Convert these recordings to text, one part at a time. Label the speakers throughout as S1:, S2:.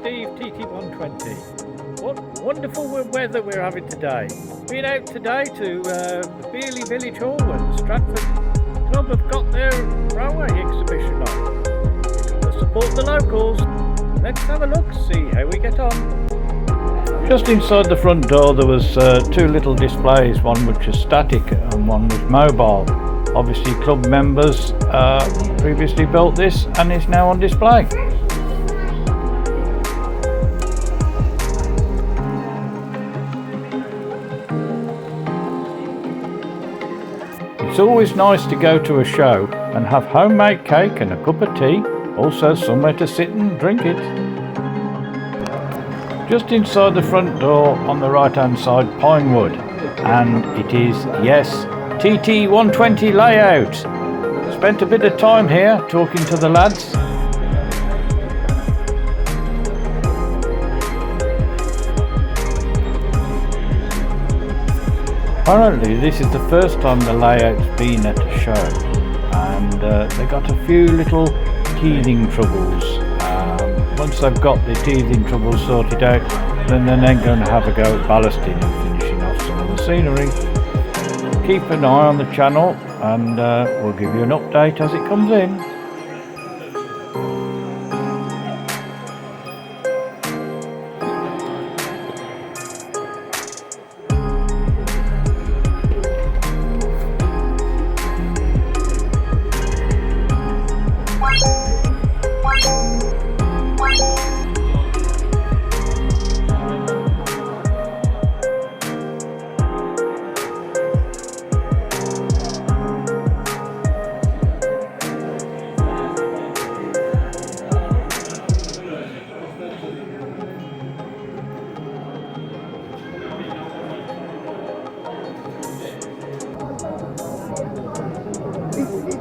S1: Steve, TT120. What wonderful weather we're having today. Been out today to the Bearley Village Hall and Stratford Club have got their railway exhibition on. We've got to support the locals. Let's have a look, see how we get on. Just inside the front door there was two little displays, one which was static and one was mobile. Obviously club members previously built this and is now on display. It's always nice to go to a show and have homemade cake and a cup of tea, also somewhere to sit and drink it. Just inside the front door on the right hand side, Pinewood, and it is, yes, TT120 layout. Spent a bit of time here talking to the lads. Apparently this is the first time the layout's been at a show, and they got a few little teething troubles. Once they've got the teething troubles sorted out, then they're then going to have a go at ballasting and finishing off some of the scenery. Keep an eye on the channel and we'll give you an update as it comes in.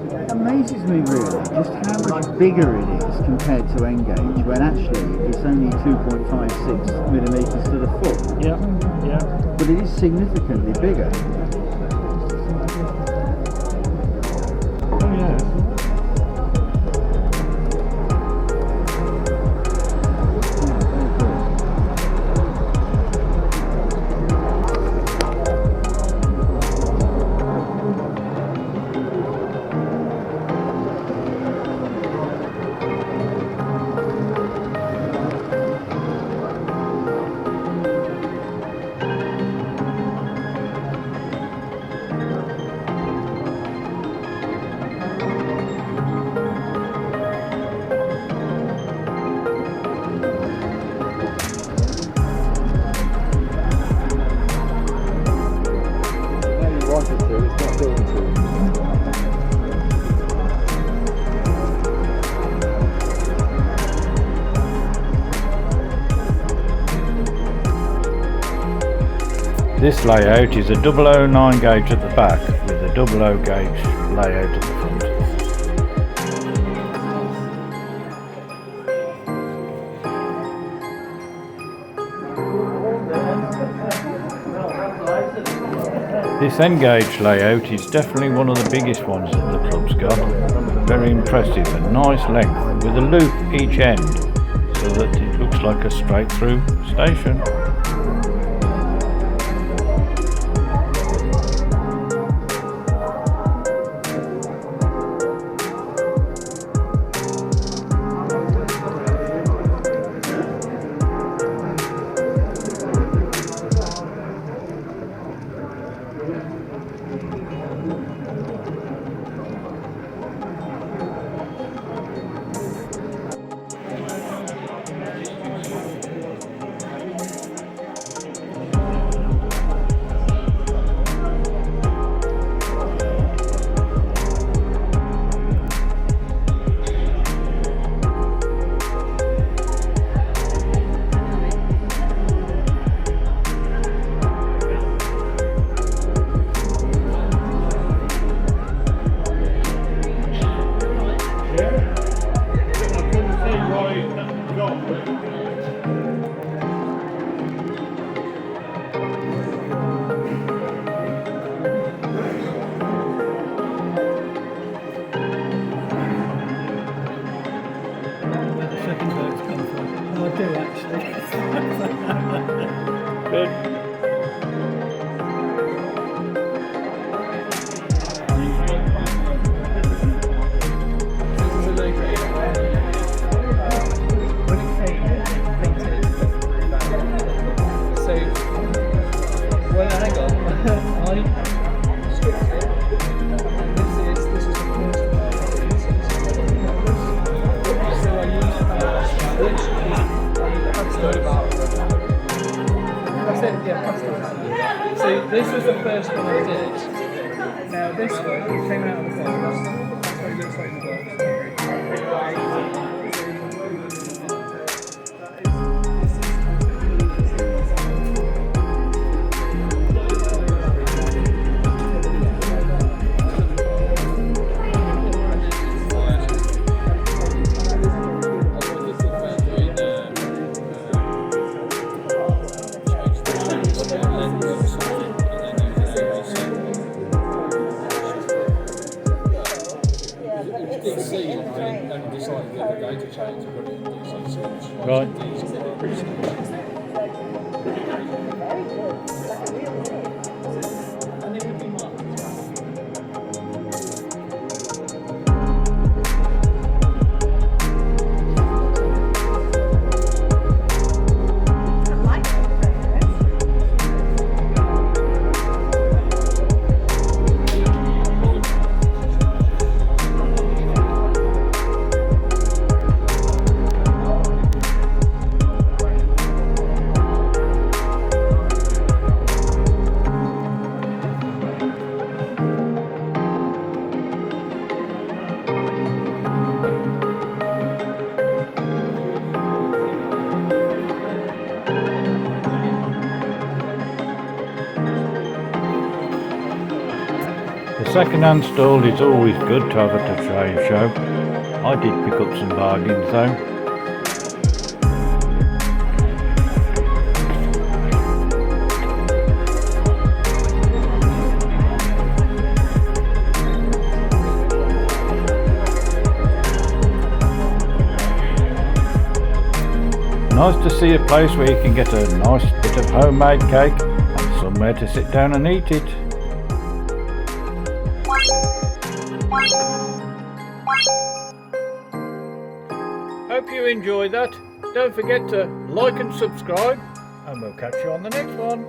S2: It amazes me really just how much bigger it is compared to N-gauge, when actually it's only 2.56 millimetres to the foot.
S1: Yeah.
S2: But it is significantly bigger.
S1: Oh yeah. This layout is a 009 gauge at the back with a 00 gauge layout at the front. This N-gauge layout is definitely one of the biggest ones that the club's got. Very impressive and nice length with a loop each end so that it looks like a straight through station.
S3: This was the first one I did. Now this one came out of the box. That's what it looks like in the box.
S1: Right. The second-hand stall is always good to have at a trade show. I did pick up some bargains though. Nice to see a place where you can get a nice bit of homemade cake and somewhere to sit down and eat it. Hope you enjoyed that. Don't forget to like and subscribe, and we'll catch you on the next one.